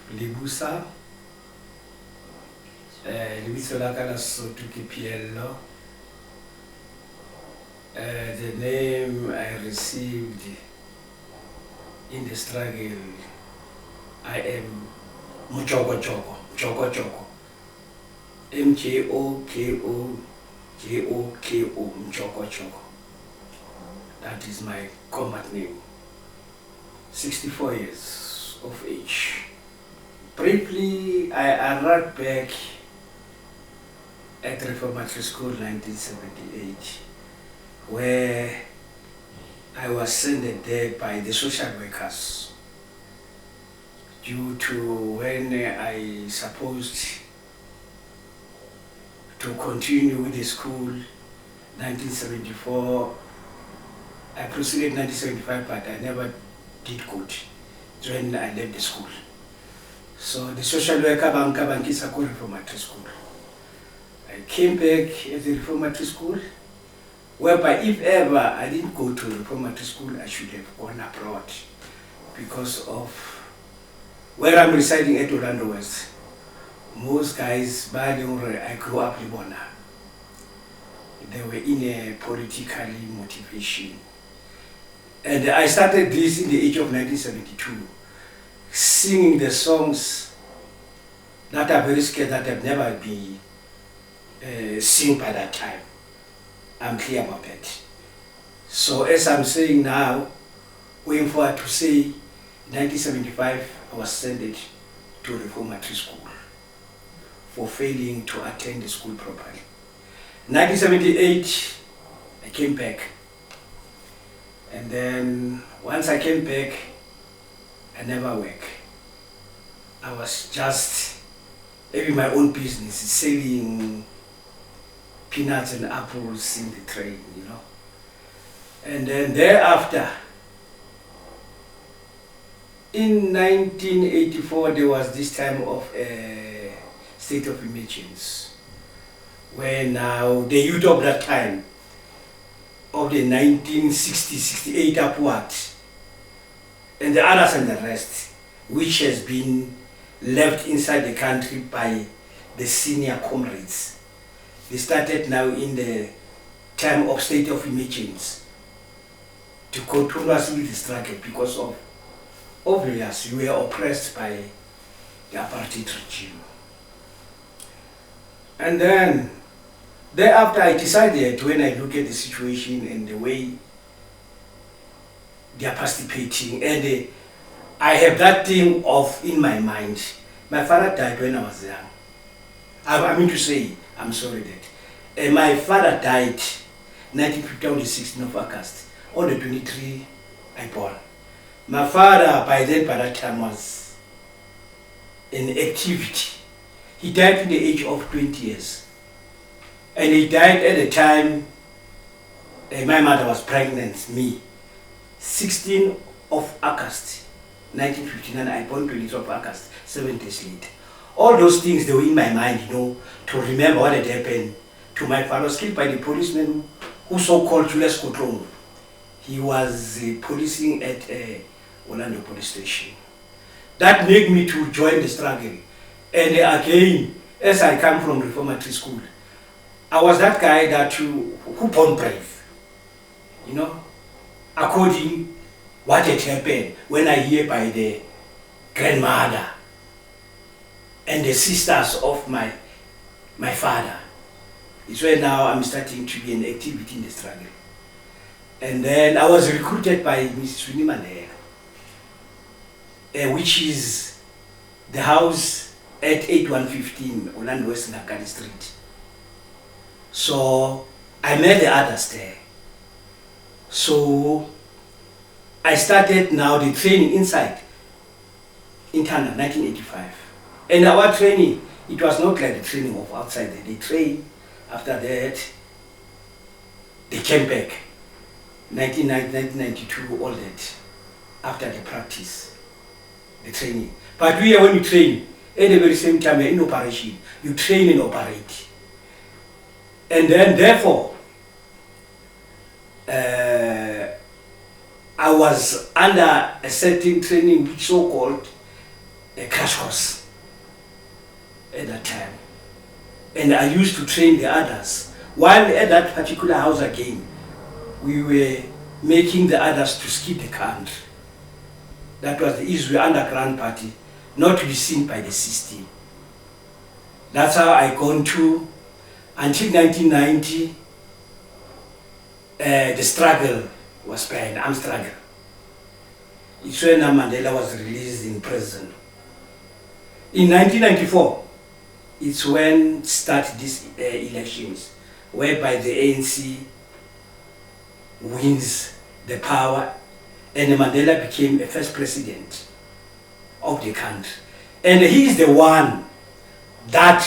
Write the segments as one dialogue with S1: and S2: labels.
S1: Lebusa, Lebusa la kana Sotho ke Piello. The name I received in the struggle, I am Mjokojoko, Mjokojoko, Mjokojoko. That is my combat name. 64 years of age. Briefly, I arrived back at Reformatory School 1978, where I was sent there by the social workers due to when I supposed to continue with the school 1974. I proceeded 1975, but I never did good when I left the school. So the social worker bankisa ko Reformatory School. I came back at the Reformatory School, whereby if ever I didn't go to Reformatory School, I should have gone abroad because of where I'm residing at Orlando West. Most guys, I grew up in Libona. They were in a political motivation. And I started this in the age of 1972, singing the songs that are very scared, that have never been seen by that time. I'm clear about that. So as I'm saying now, going forward to say, in 1975, I was sent to Reformatory School for failing to attend the school properly. 1978, I came back. And then once I came back, I never worked. I was just having my own business, selling peanuts and apples in the train, you know. And then thereafter, in 1984, there was this time of a state of emergency, where now the youth of that time, of the 1960, 68 upwards, and the others and the rest, which has been left inside the country by the senior comrades. They started now in the time of state of emergency to continuously the struggle because of obvious we were oppressed by the apartheid regime. And then thereafter I decided, when I look at the situation and the way they are participating, and I have that thing of in my mind. My father died when I was young. I mean to say, I'm sorry that. My father died 1950 on the 16th of August. On the 23, I born. My father by that time was in activity. He died in the age of 20 years. And he died at the time my mother was pregnant, me. 16th of August, 1959, I born 20th of August, 7 days later. All those things, they were in my mind, you know, to remember what had happened to my father. Was killed by the policeman who so-called Julius Kotlong. He was policing at Orlando police station. That made me to join the struggle. And again, as I come from Reformatory School, I was that guy that who born brave, you know, according what had happened when I hear by the grandmother and the sisters of my father. It's where now I'm starting to be an activity in the struggle. And then I was recruited by Mrs. Winnie Mandela, which is the house at 8115 Orlando West Nakani Street. So I met the others there. So I started now the training inside, internal, 1985. And our training, it was not like the training of outside. They trained, after that, they came back. 1992, all that. after the practice, the training. But we are, when you train, at the very same time you're in operation, you train and operate. And then therefore, I was under a certain training which so-called a crash course at that time. And I used to train the others. While at that particular house again, we were making the others to skip the country. That was the Israel underground party, not to be seen by the system. That's how I gone to, until 1990, the struggle was banned, armed struggle. It's when Mandela was released in prison. In 1994, it's when started these elections, whereby the ANC wins the power and Mandela became the first president of the country. And he is the one that,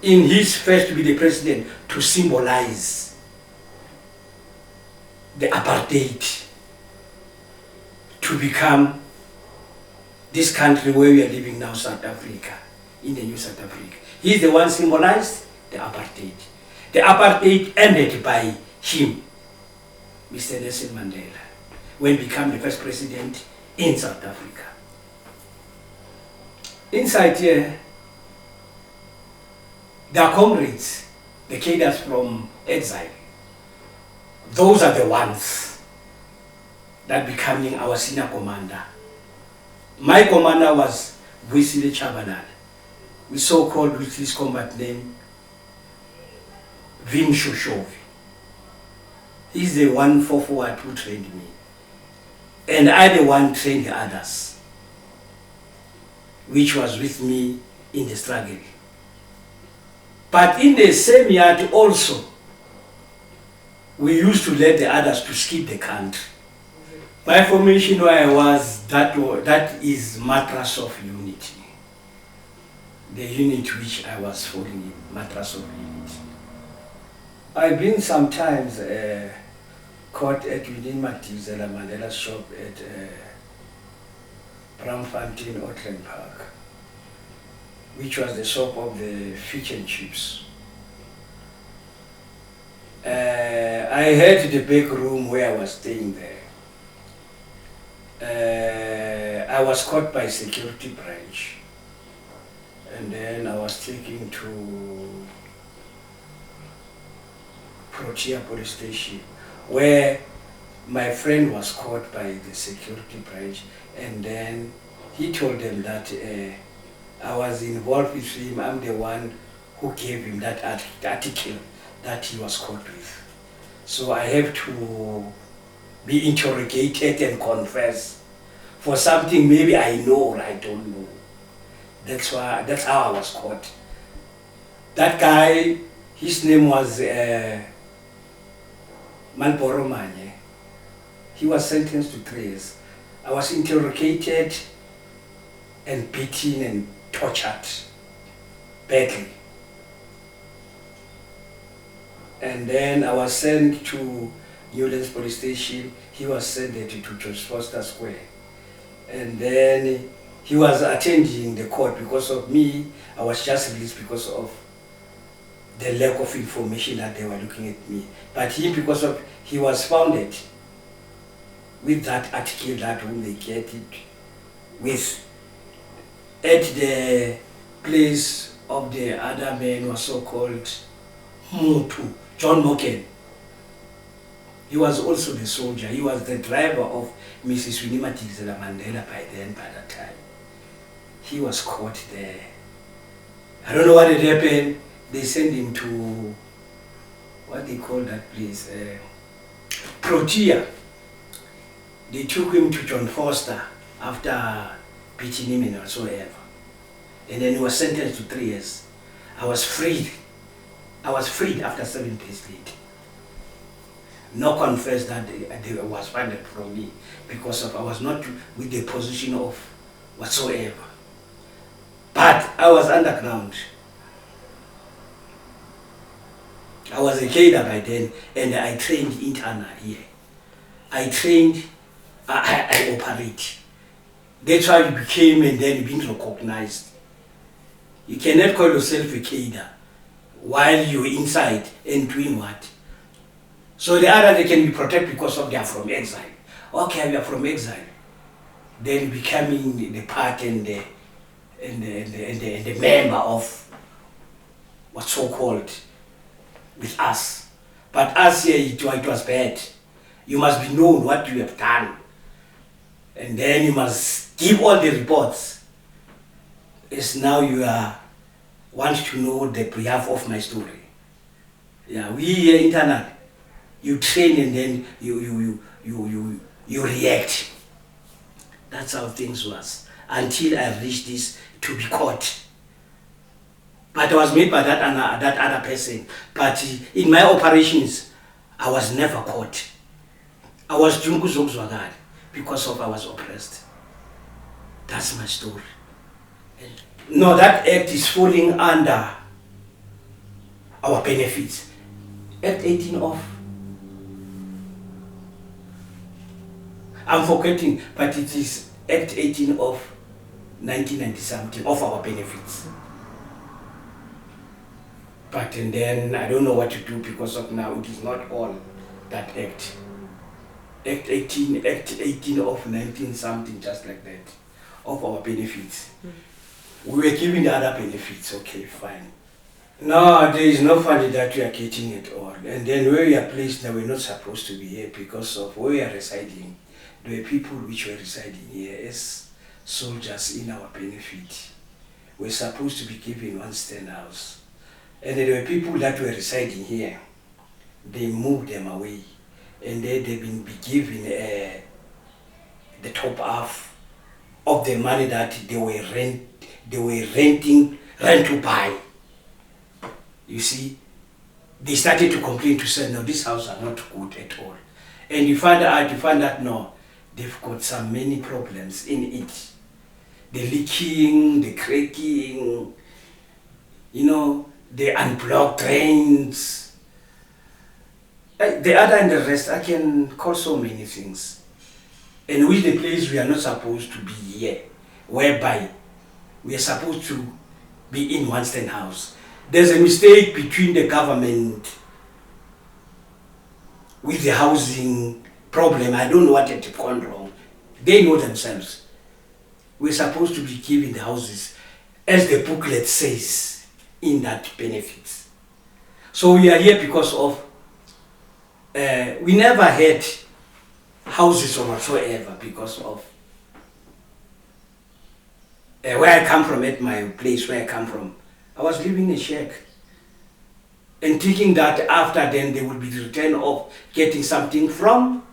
S1: in his first to be the president, to symbolize the apartheid, to become this country where we are living now, South Africa, in the new South Africa. He is the one symbolized the apartheid. The apartheid ended by him, Mr. Nelson Mandela, when he became the first president in South Africa. Inside here, their comrades, the cadres from exile, those are the ones that becoming our senior commander. My commander was Wisile Chabanal, we so-called with his combat name, Vin Shoshovi. He's the one forward who trained me. And I the one trained the others, which was with me in the struggle. But in the same yard also, we used to let the others to skip the country. My formation where I was, that is Mattress of Unity. The unit which I was following, Mattress of Unity. I've been sometimes caught at within Matilda Mandela's shop at Bramfontein, Auckland Park, which was the shop of the fish and chips. I had the big room where I was staying there. I was caught by security branch, and then I was taken to Protea police station, where my friend was caught by the security branch, and then he told them that I was involved with him. I'm the one who gave him that article that he was caught with. So I have to be interrogated and confess for something maybe I know or I don't know. That's how I was caught. That guy, his name was Malboro Manye. He was sentenced to 3 years. I was interrogated and beaten and tortured badly. And then I was sent to Newlands police station. He was sent to George Foster Square. And then he was attending the court because of me. I was just released because of the lack of information that they were looking at me. But he, because of, he was founded with that article that whom they get it with at the place of the other man was so-called Mutu, John Moken. He was also the soldier. He was the driver of Mrs. Winnie Madikizela Mandela by that time. He was caught there. I don't know what had happened. They sent him to, what they call that place, Protea. They took him to John Foster after beating him and whatsoever. And then he was sentenced to 3 years. I was freed. I was freed after 7 days later. No confess that they was funded from me because of I was not with the position of whatsoever. But I was underground. I was a cadre by then, and I trained internal here. I trained, I operate. That's how you became and then being recognized. You cannot call yourself a cadre while you're inside and doing what? So the other, they can be protected because of they are from exile. Okay, we are from exile. Then becoming the part and the member of what's so called with us. But us here, it was bad. You must be known what you have done. And then you must give all the reports. As now you want to know the behalf of my story. Yeah, we here internal, you train and then you react. That's how things was until I reached this to be caught. But I was made by that other person. But in my operations, I was never caught. I was Jungu because of I was oppressed. That's my story. No, that act is falling under our benefits. Act 18 of, I'm forgetting, but it is Act 18 of 1990 something of our benefits. But and then I don't know what to do because of now it is not all that act. Act 18 of 19 something, just like that, of our benefits. We were giving the other benefits, okay, fine. No, there is no funding that we are getting at all. And then where we are placed now, we're not supposed to be here because of where we are residing. There were people which were residing here as soldiers in our benefit. We're supposed to be given one stand house. And there were people that were residing here. They moved them away. And then they've been given the top half of the money that they were renting to buy. You see, they started to complain to say, no, this house are not good at all. And you find out, no, they've got some many problems in it. The leaking, the cracking, you know, the unblocked drains. The other and the rest, I can call so many things. And with the place we are not supposed to be here, whereby we are supposed to be in one stand house. There's a mistake between the government with the housing problem. I don't know what had gone wrong. They know themselves. We're supposed to be given the houses as the booklet says in that benefits. So we are here because of we never had houses or whatsoever because of where I come from, at my place where I come from. I was living in a shack and thinking that after then there would be the return of getting something from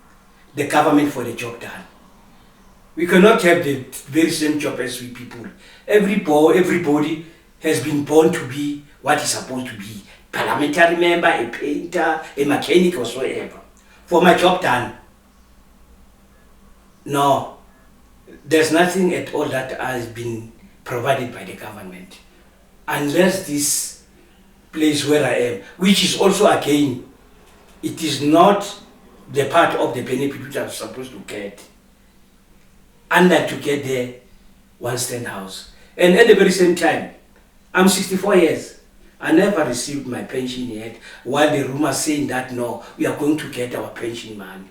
S1: the government for the job done. We cannot have the very same job as we people. Everybody has been born to be what he's supposed to be. Parliamentary member, a painter, a mechanic, or whatever. For my job done. No, there's nothing at all that has been provided by the government. Unless this place where I am, which is also again, it is not the part of the benefit which I'm supposed to get. And that to get there, one stand house. And at the very same time, I'm 64 years. I never received my pension yet, while the rumors saying that no, we are going to get our pension money.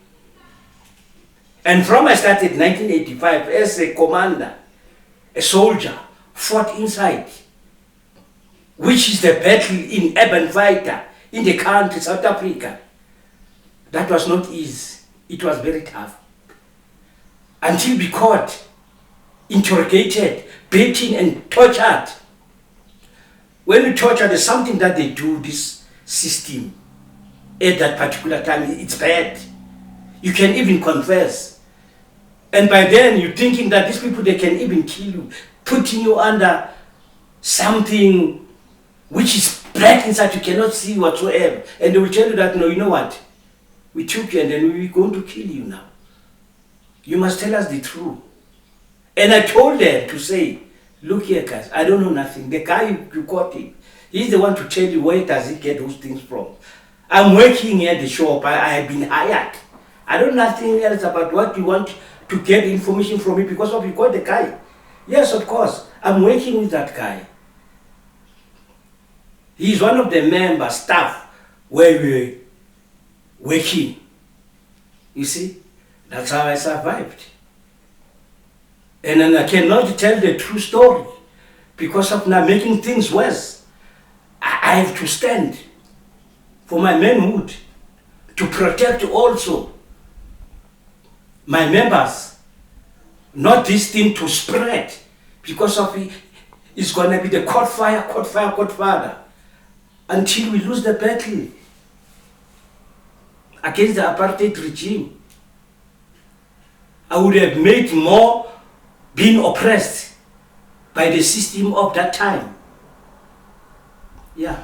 S1: And from I started 1985 as a commander, a soldier, fought inside, which is the battle in urban fighter in the country, South Africa. That was not easy. It was very tough. Until be caught, interrogated, beaten and tortured. When you torture, there's something that they do, this system, at that particular time, it's bad. You can even confess. And by then, you're thinking that these people, they can even kill you, putting you under something which is black inside, you cannot see whatsoever. And they will tell you that, no, you know what? We took you and then we're going to kill you now. You must tell us the truth. And I told them to say, look here guys, I don't know nothing. The guy you got him, he's the one to tell you where does he get those things from. I'm working at the shop, I have been hired I don't know nothing else about what you want to get information from me because of you got the guy. Yes, of course. I'm working with that guy. He's one of the member staff where we're working. You see? That's how I survived. And then I cannot tell the true story because of now making things worse. I have to stand for my manhood to protect also my members, not this thing to spread because of it's going to be the caught fire until we lose the battle against the apartheid regime. I would have made more being oppressed by the system of that time. Yeah.